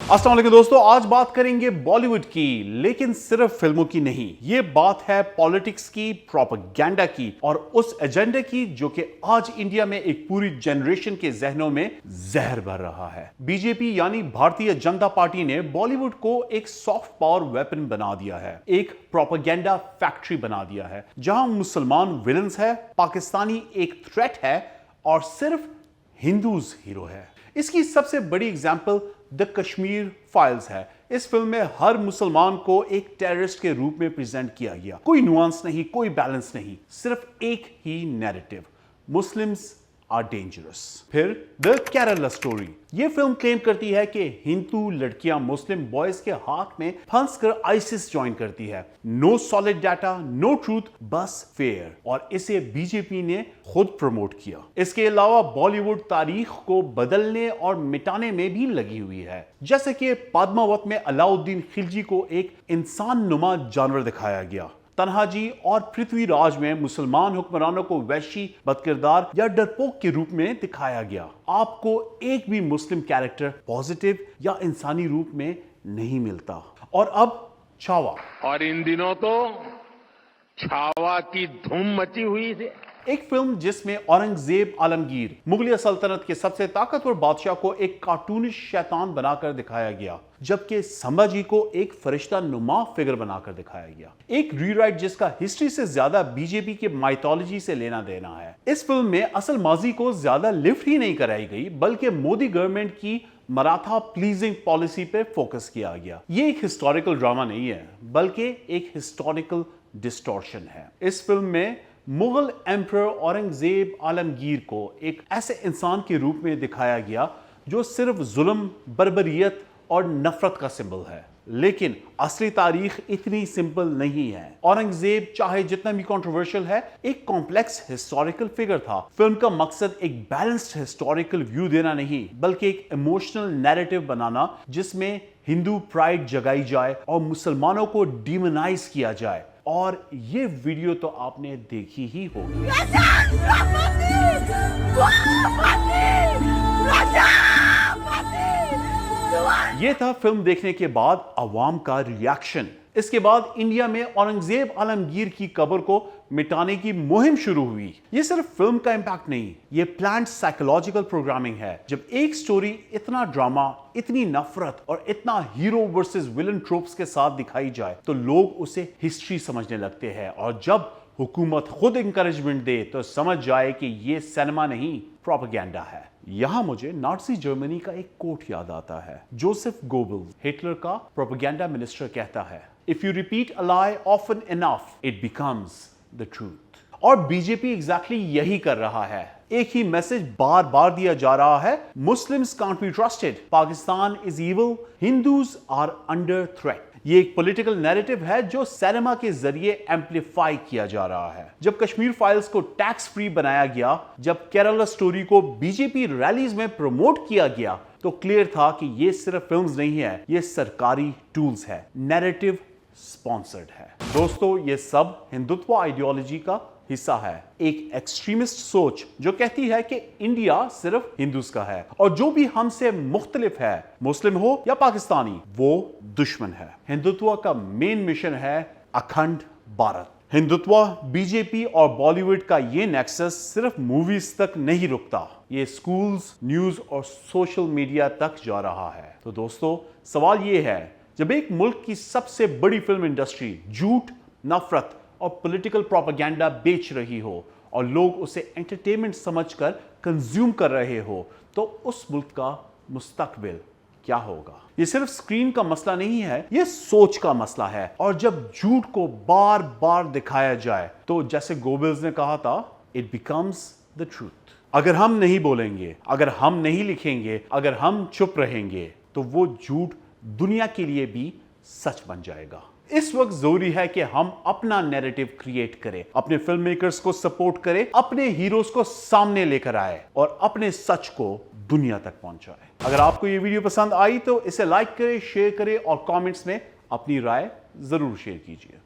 अस्सलाम वालेकुम दोस्तों, आज बात करेंगे बॉलीवुड की, लेकिन सिर्फ फिल्मों की नहीं। ये बात है पॉलिटिक्स की, प्रोपेगेंडा की और उस एजेंडे की जो कि आज इंडिया में एक पूरी जनरेशन के जहनों में जहर भर रहा है। बीजेपी यानी भारतीय जनता पार्टी ने बॉलीवुड को एक सॉफ्ट पावर वेपन बना दिया है, एक प्रोपेगेंडा फैक्ट्री बना दिया है, जहां मुसलमान विलन्स है, पाकिस्तानी एक थ्रेट है और सिर्फ हिंदूज हीरो है। इसकी सबसे बड़ी एग्जाम्पल द कश्मीर फाइल्स है। इस फिल्म में हर मुसलमान को एक टेररिस्ट के रूप में प्रेजेंट किया गया। कोई नुआंस नहीं, कोई बैलेंस नहीं, सिर्फ एक ही नैरेटिव, मुस्लिम्स आर डेंजरस। फिर द केरला स्टोरी। यह फिल्म क्लेम करती है कि हिंदू लड़कियां मुस्लिम बॉयज के हाथ में फंसकर आईसिस ज्वाइन करती है। No solid data, no truth, बस फेयर। और इसे बीजेपी ने खुद प्रमोट किया। इसके अलावा बॉलीवुड तारीख को बदलने और मिटाने में भी लगी हुई है। जैसे कि पद्मावत में अलाउद्दीन खिलजी को एक इंसान नुमा जानवर दिखाया गया। तन्हाजी और पृथ्वीराज में मुसलमान हुक्मरानों को वैशी, बदकिरदार या डरपोक के रूप में दिखाया गया। आपको एक भी मुस्लिम कैरेक्टर पॉजिटिव या इंसानी रूप में नहीं मिलता। और अब छावा। और इन दिनों तो छावा की धूम मची हुई है। एक फिल्म जिसमें औरंगजेब आलमगीर, मुगलिया सल्तनत के सबसे ताकतवर बादशाह को एक कार्टूनिश शैतान बनाकर दिखाया गया, जबकि संभाजी को एक फरिश्ता नुमा फिगर बनाकर दिखाया गया। एक रीराइट जिसका हिस्ट्री से ज्यादा बीजेपी के माइथोलॉजी से लेना देना है। इस फिल्म में असल माजी को ज्यादा लिफ्ट ही नहीं कराई गई, बल्कि मोदी गवर्नमेंट की मराठा प्लीजिंग पॉलिसी पे फोकस किया गया। ये एक हिस्टोरिकल ड्रामा नहीं है, बल्कि एक हिस्टोरिकल डिस्टॉर्शन है। इस फिल्म में मुगल एम्परर औरंगजेब आलमगीर को एक ऐसे इंसान के रूप में दिखाया गया जो सिर्फ जुल्म, बर्बरियत और नफरत का सिंबल है। लेकिन असली तारीख इतनी सिंपल नहीं है। औरंगजेब चाहे जितना भी कंट्रोवर्शियल है, एक कॉम्प्लेक्स हिस्टोरिकल फिगर था। फिल्म का मकसद एक बैलेंस्ड हिस्टोरिकल व्यू देना नहीं, बल्कि एक इमोशनल नैरेटिव बनाना जिसमें हिंदू प्राइड जगाई जाए और मुसलमानों को डिमोनाइज किया जाए। और ये वीडियो तो आपने देखी ही होगी। ये था फिल्म देखने के बाद अवाम का रिएक्शन। इसके बाद इंडिया में औरंगजेब आलमगीर की कब्र को मिटाने की मुहिम शुरू हुई। ये सिर्फ फिल्म का इंपैक्ट नहीं, ये प्लान्ड साइकोलॉजिकल प्रोग्रामिंग है। जब एक स्टोरी इतना ड्रामा, इतनी नफरत और इतना हीरो वर्सेस विलन ट्रोप्स के साथ दिखाई जाए, तो लोग उसे हिस्ट्री समझने लगते हैं। और जब हुकूमत खुद इंकरेजमेंट दे, तो समझ जाए कि ये सिनेमा नहीं, प्रोपेगेंडा है। यहां मुझे नाज़ी जर्मनी का एक कोट याद आता है। जोसेफ गोबल्स, हिटलर का प्रोपेगेंडा मिनिस्टर, कहता है, if you repeat a lie often enough, it becomes the truth. और बीजेपी एग्जैक्टली यही कर रहा है। एक ही मैसेज बार बार दिया जा रहा है, Muslims can't be trusted, Pakistan is evil, Hindus are under threat. ये एक पॉलिटिकल नैरेटिव है जो सिनेमा के जरिए एम्पलीफाई किया जा रहा है। जब कश्मीर फाइल्स को टैक्स फ्री बनाया गया, जब केरला स्टोरी को बीजेपी रैलीज में प्रमोट किया गया, तो क्लियर था कि ये सिर्फ फिल्म्स नहीं है, ये सरकारी टूल्स है, नैरेटिव स्पॉन्सर्ड है। दोस्तों, ये सब हिंदुत्व आइडियोलॉजी का हिस्सा है। एक एक्सट्रीमिस्ट सोच जो कहती है कि इंडिया सिर्फ हिंदूज का है और जो भी हमसे मुख्तलिफ है, मुस्लिम हो या पाकिस्तानी, वो दुश्मन है। हिंदुत्व का मेन मिशन है अखंड भारत। हिंदुत्व, बीजेपी और बॉलीवुड का ये नेक्सस सिर्फ मूवीज तक नहीं रुकता, ये स्कूल्स, न्यूज और सोशल मीडिया तक जा रहा है। तो दोस्तों, सवाल ये है, जब एक मुल्क की सबसे बड़ी फिल्म इंडस्ट्री झूठ, नफरत और पॉलिटिकल प्रोपेगेंडा बेच रही हो और लोग उसे एंटरटेनमेंट समझकर कंज्यूम कर रहे हो, तो उस मुल्क का मुस्तकबिल क्या होगा? ये सिर्फ स्क्रीन का मसला नहीं है, ये सोच का मसला है। और जब झूठ को बार बार दिखाया जाए, तो जैसे गोबल्स ने कहा था, इट बिकम्स द ट्रूथ। अगर हम नहीं बोलेंगे, अगर हम नहीं लिखेंगे, अगर हम चुप रहेंगे, तो वो झूठ दुनिया के लिए भी सच बन जाएगा। इस वक्त जरूरी है कि हम अपना नैरेटिव क्रिएट करें, अपने फिल्म मेकर्स को सपोर्ट करें, अपने हीरोज को सामने लेकर आए और अपने सच को दुनिया तक पहुंचाए। अगर आपको ये वीडियो पसंद आई तो इसे लाइक करें, शेयर करें और कमेंट्स में अपनी राय जरूर शेयर कीजिए।